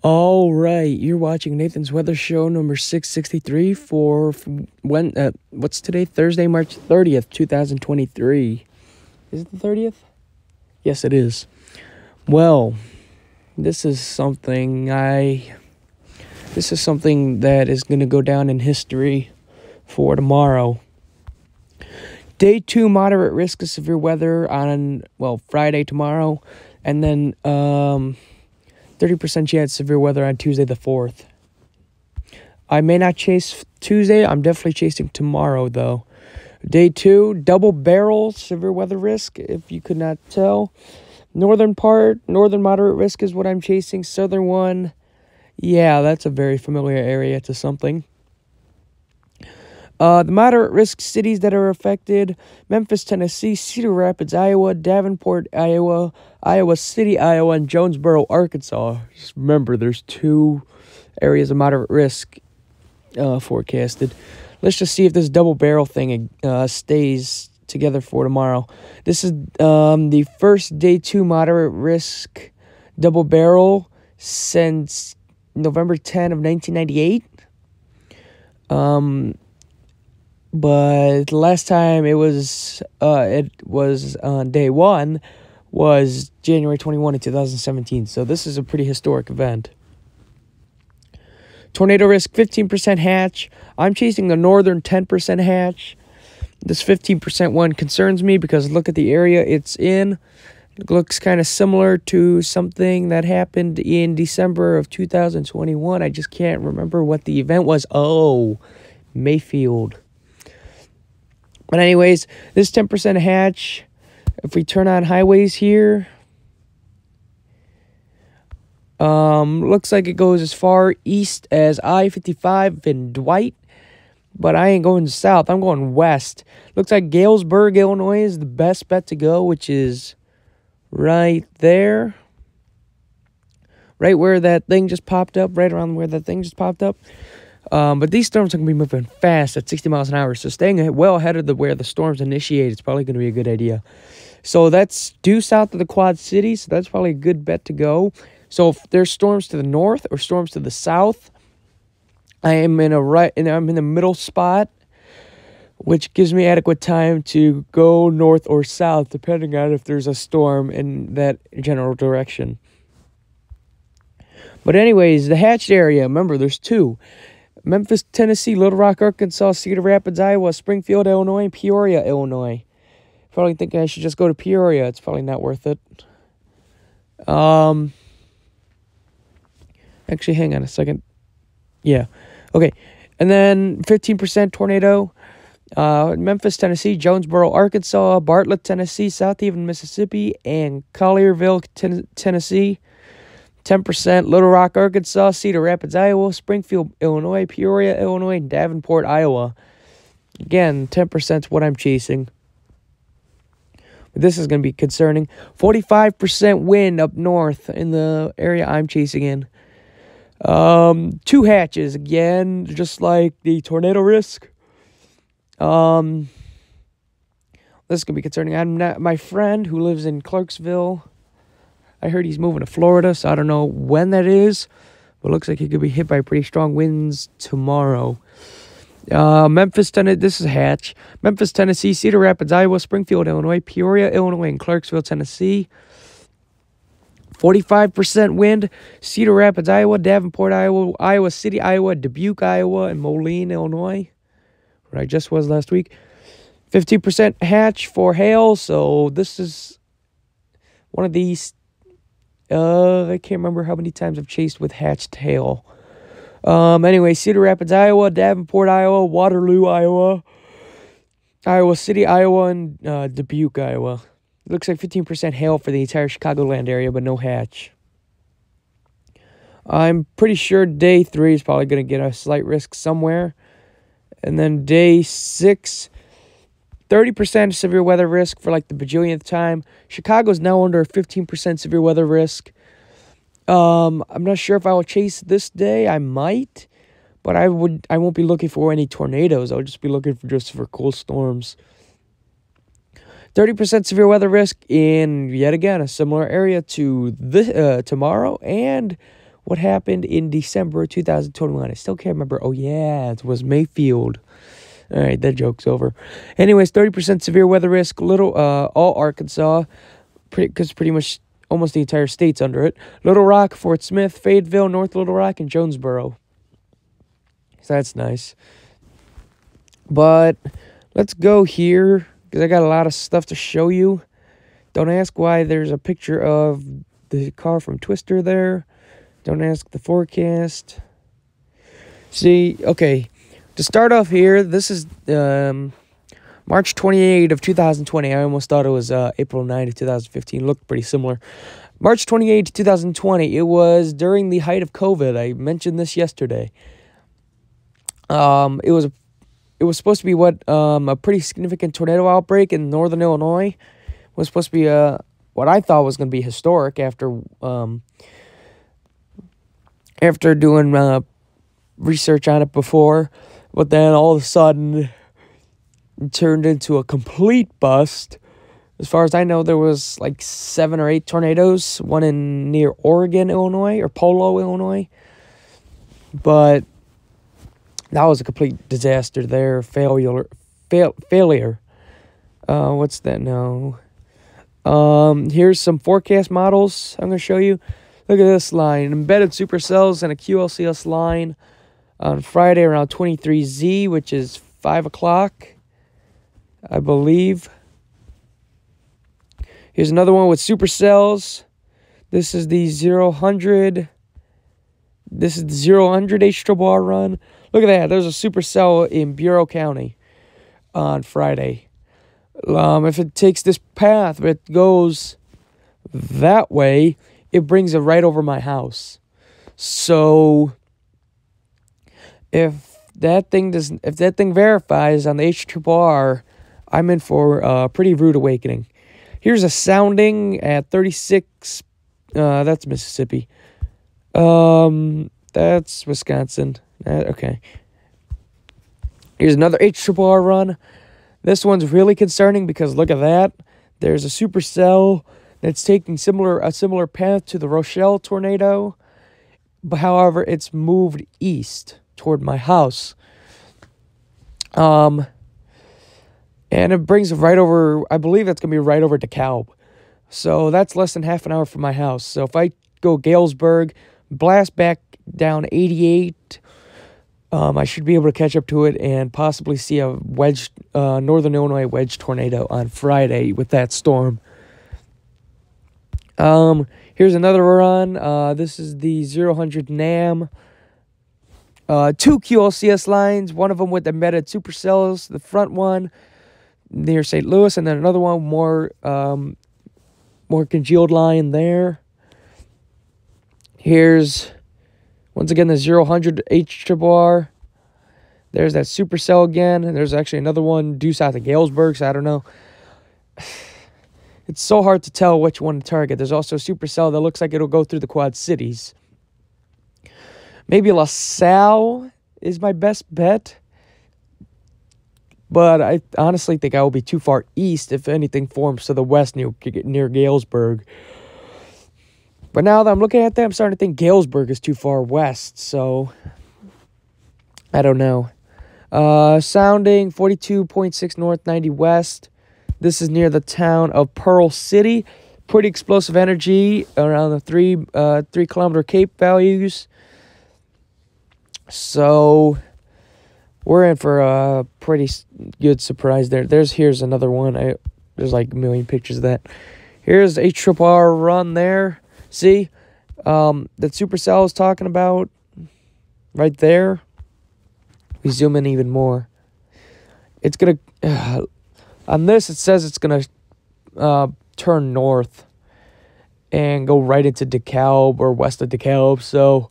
All right, you're watching Nathan's Weather Show number 663 for when, what's today? Thursday, March 30th, 2023. Is it the 30th? Yes, it is. Well, this is something that is going to go down in history for tomorrow. Day 2, moderate risk of severe weather on, Friday tomorrow, and then, 30% chance severe weather on Tuesday the 4th. I may not chase Tuesday. I'm definitely chasing tomorrow, though. Day 2, double barrel severe weather risk, if you could not tell. Northern moderate risk is what I'm chasing. Southern one, yeah, that's a very familiar area to something. The moderate risk cities that are affected: Memphis, Tennessee; Cedar Rapids, Iowa; Davenport, Iowa; Iowa City, Iowa; and Jonesboro, Arkansas. Just remember, there's 2 areas of moderate risk forecasted. Let's just see if this double barrel thing stays together for tomorrow. This is the first day 2 moderate risk double barrel since November 10 of 1998. But last time it was on day 1 was January 21 of 2017. So this is a pretty historic event. Tornado risk 15% hatch. I'm chasing the northern 10% hatch. This 15% one concerns me because look at the area it's in. It looks kind of similar to something that happened in December of 2021. I just can't remember what the event was. Oh, Mayfield. But anyways, this 10% hatch, if we turn on highways here, looks like it goes as far east as I-55 in Dwight, but I ain't going south. I'm going west. Looks like Galesburg, Illinois is the best bet to go, which is right there. Right where that thing just popped up, right around where that thing just popped up. But these storms are going to be moving fast at 60 miles an hour, so staying well ahead of where the storms initiate is probably going to be a good idea. So that's due south of the Quad Cities, so that's probably a good bet to go. So if there's storms to the north or storms to the south, I'm in the middle spot, which gives me adequate time to go north or south, depending on if there's a storm in that general direction. But anyways, the hatched area, remember, there's 2. Memphis, Tennessee; Little Rock, Arkansas; Cedar Rapids, Iowa; Springfield, Illinois; and Peoria, Illinois. Probably thinking I should just go to Peoria. It's probably not worth it. Actually, hang on a second. Yeah. Okay. And then 15% tornado. Memphis, Tennessee; Jonesboro, Arkansas; Bartlett, Tennessee; South Haven, Mississippi; and Collierville, Tennessee. 10% Little Rock, Arkansas; Cedar Rapids, Iowa; Springfield, Illinois; Peoria, Illinois; and Davenport, Iowa. Again, 10% is what I'm chasing. But this is going to be concerning. 45% wind up north in the area I'm chasing in. 2 hatches, again, just like the tornado risk. This is going to be concerning. My friend who lives in Clarksville, I heard he's moving to Florida, so I don't know when that is. But it looks like he could be hit by pretty strong winds tomorrow. Memphis, Tennessee, this is a hatch. Memphis, Tennessee; Cedar Rapids, Iowa; Springfield, Illinois; Peoria, Illinois; and Clarksville, Tennessee. 45% wind. Cedar Rapids, Iowa; Davenport, Iowa; Iowa City, Iowa; Dubuque, Iowa; and Moline, Illinois, where I just was last week. 15% hatch for hail, so this is one of these. I can't remember how many times I've chased with hatched hail. Anyway, Cedar Rapids, Iowa; Davenport, Iowa; Waterloo, Iowa; Iowa City, Iowa; and Dubuque, Iowa. It looks like 15% hail for the entire Chicagoland area, but no hatch. I'm pretty sure day 3 is probably going to get a slight risk somewhere. And then day 6, 30% severe weather risk for like the bajillionth time. Chicago's now under 15% severe weather risk. I'm not sure if I will chase this day. I might, but I won't be looking for any tornadoes. I'll just be looking for cool storms. 30% severe weather risk in, yet again, a similar area to this tomorrow, and what happened in December 2021. I still can't remember. Oh, yeah, it was Mayfield. All right, that joke's over. Anyways, 30% severe weather risk, all Arkansas, because pretty much almost the entire state's under it. Little Rock, Fort Smith, Fayetteville, North Little Rock, and Jonesboro. So that's nice. But let's go here, because I got a lot of stuff to show you. Don't ask why there's a picture of the car from Twister there. Don't ask the forecast. See, okay, to start off here, this is March 28th of 2020. I almost thought it was April 9th of 2015. Looked pretty similar. March 28th, 2020. It was during the height of COVID. I mentioned this yesterday. It was supposed to be a pretty significant tornado outbreak in northern Illinois. It was supposed to be what I thought was going to be historic after doing research on it before, but then all of a sudden it turned into a complete bust. As far as I know, there was like 7 or 8 tornadoes, one near Oregon, Illinois, or Polo, Illinois. But that was a complete disaster there. Failure. What's that now? Here's some forecast models I'm going to show you. Look at this line. Embedded supercells and a QLCS line on Friday around 23Z, which is 5 o'clock, I believe. Here's another one with supercells. This is the 0-100. This is the 0-100 HRRR run. Look at that. There's a supercell in Bureau County on Friday. If it takes this path, if it goes that way, it brings it right over my house. So if that thing verifies on the HRRR, I'm in for a pretty rude awakening. Here's a sounding at 36. That's Mississippi. That's Wisconsin. Okay. Here's another HRRR run. This one's really concerning because look at that. There's a supercell that's taking a similar path to the Rochelle tornado. But however, it's moved east toward my house. And it brings it right over, I believe that's going to be right over DeKalb. So that's less than half an hour from my house. So if I go Galesburg, blast back down 88, I should be able to catch up to it and possibly see a northern Illinois wedge tornado on Friday with that storm. Here's another run. This is the 0-100 NAM. 2 QLCS lines, one of them with embedded supercells, the front one near St. Louis, and then another one more congealed line there. Here's, once again, the 0-100 HRRR. There's that supercell again, and there's actually another one due south of Galesburg, so I don't know. It's so hard to tell which one to target. There's also a supercell that looks like it'll go through the Quad Cities. Maybe LaSalle is my best bet. But I honestly think I will be too far east if anything forms to the west near Galesburg. But now that I'm looking at that, I'm starting to think Galesburg is too far west. So, I don't know. Sounding 42.6 north, 90 west. This is near the town of Pearl City. Pretty explosive energy around the 3 kilometer Cape values. So we're in for a pretty good surprise there. Here's another one. There's like a million pictures of that. Here's HRRR run there. See, that supercell I was talking about right there. We zoom in even more. It's gonna on this. It says it's gonna turn north and go right into DeKalb or west of DeKalb. So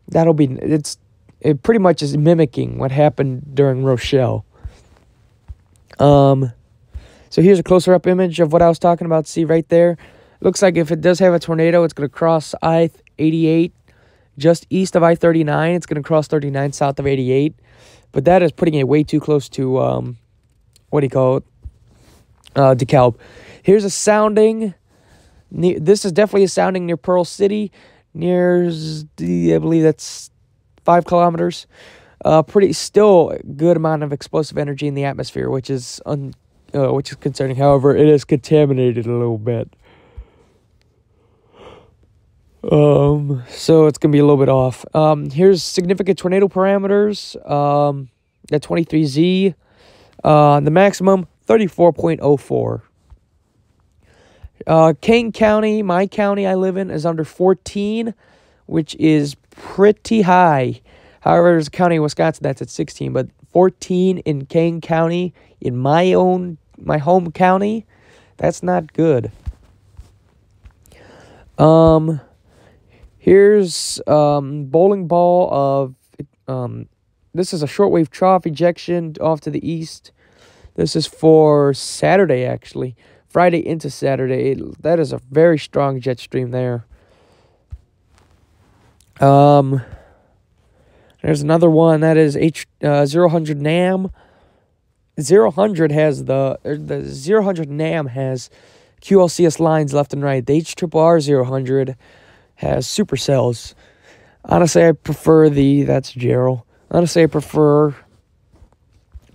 that'll be it pretty much is mimicking what happened during Rochelle. So here's a closer up image of what I was talking about. See right there? Looks like if it does have a tornado, it's going to cross I-88 just east of I-39. It's going to cross 39 south of 88. But that is putting it way too close to, DeKalb. Here's a sounding. This is definitely a sounding near Pearl City. I believe that's 5 kilometers. Pretty still good amount of explosive energy in the atmosphere, which is concerning. However, it is contaminated a little bit. So it's gonna be a little bit off. Here's significant tornado parameters. At 23Z, the maximum 34.04. Kane County, my county I live in, is under 14, which is pretty high. However, there's a county in Wisconsin that's at 16, but 14 in Kane County, in my home county, that's not good. Here's bowling ball of this is a shortwave trough ejection off to the east. This is for Saturday, actually. Friday into Saturday. That is a very strong jet stream there. There's another one that is 000 NAM. 000 has the 000 NAM has QLCS lines left and right. The HRRR 000 has supercells. Honestly, I prefer that's Gerald. Honestly, I prefer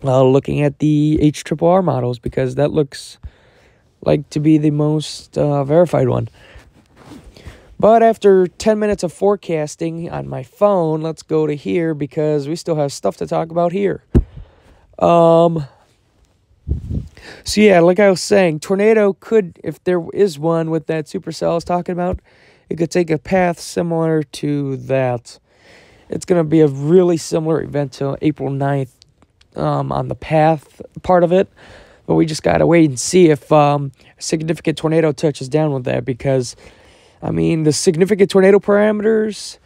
looking at the HRRR models because that looks like to be the most verified one. But after 10 minutes of forecasting on my phone, let's go to here because we still have stuff to talk about here. So yeah, like I was saying, tornado could, if there is one with that supercell I was talking about, it could take a path similar to that. It's going to be a really similar event to April 9th on the path part of it. But we just got to wait and see if a significant tornado touches down with that because, I mean, the significant tornado parameters,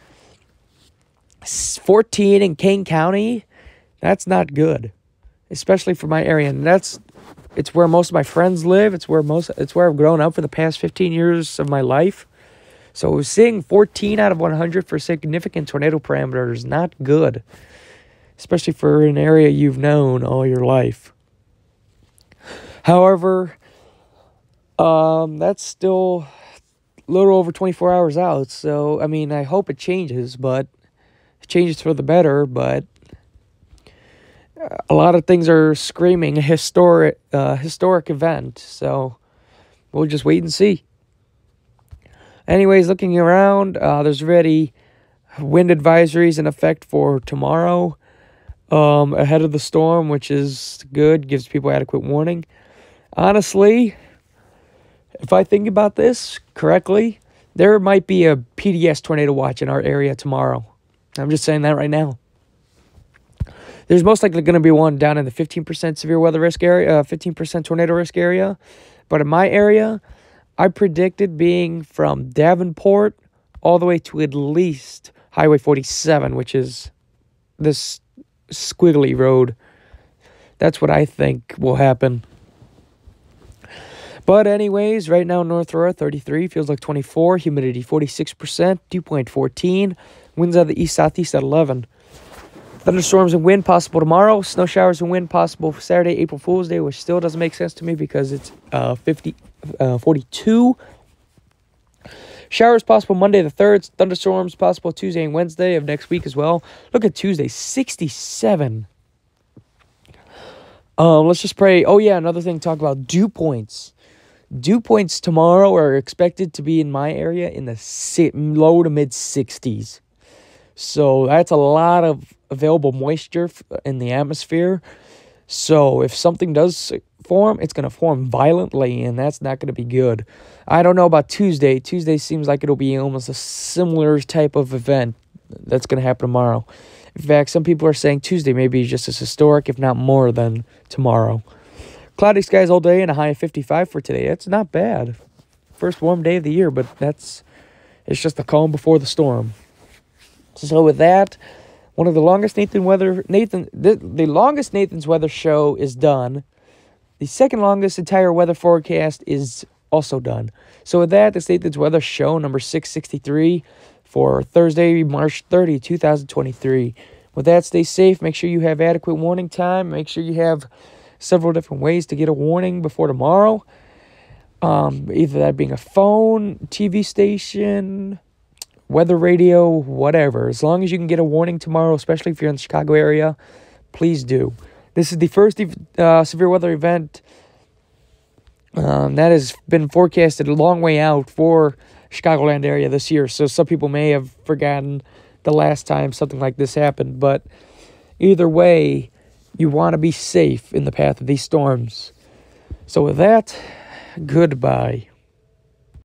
14 in Kane County, that's not good, especially for my area. And it's where most of my friends live. It's where I've grown up for the past 15 years of my life. So seeing 14 out of 100 for significant tornado parameters is not good, especially for an area you've known all your life. However, that's still a little over 24 hours out. So, I mean, I hope it changes, but it changes for the better. But a lot of things are screaming a historic event. So we'll just wait and see. Anyways, looking around, there's already wind advisories in effect for tomorrow ahead of the storm, which is good, gives people adequate warning. Honestly, if I think about this correctly, there might be a PDS tornado watch in our area tomorrow. I'm just saying that right now. There's most likely going to be one down in the 15% severe weather risk area, 15% tornado risk area. But in my area, I predicted being from Davenport all the way to at least Highway 47, which is this squiggly road. That's what I think will happen. But anyways, right now North Aurora 33, feels like 24, humidity 46%, dew point 14, winds out of the east-southeast at 11. Thunderstorms and wind possible tomorrow. Snow showers and wind possible for Saturday, April Fool's Day, which still doesn't make sense to me because it's 42. Showers possible Monday the 3rd. Thunderstorms possible Tuesday and Wednesday of next week as well. Look at Tuesday, 67. Let's just pray. Oh, yeah, another thing to talk about, dew points. Dew points tomorrow are expected to be in my area in the low to mid-60s. So that's a lot of available moisture in the atmosphere. So if something does form, it's going to form violently, and that's not going to be good. I don't know about Tuesday. Tuesday seems like it'll be almost a similar type of event that's going to happen tomorrow. In fact, some people are saying Tuesday may be just as historic, if not more, than tomorrow. Cloudy skies all day and a high of 55 for today. That's not bad. First warm day of the year, but it's just the calm before the storm. So with that, one of the longest the longest Nathan's weather show is done. The second longest entire weather forecast is also done. So with that, this Nathan's weather show number 663 for Thursday, March 30, 2023. With that, stay safe. Make sure you have adequate warning time. Make sure you have several different ways to get a warning before tomorrow. Either that being a phone, TV station, weather radio, whatever. As long as you can get a warning tomorrow, especially if you're in the Chicago area, please do. This is the first severe weather event that has been forecasted a long way out for Chicagoland area this year. So some people may have forgotten the last time something like this happened. But either way, you want to be safe in the path of these storms. So with that, goodbye.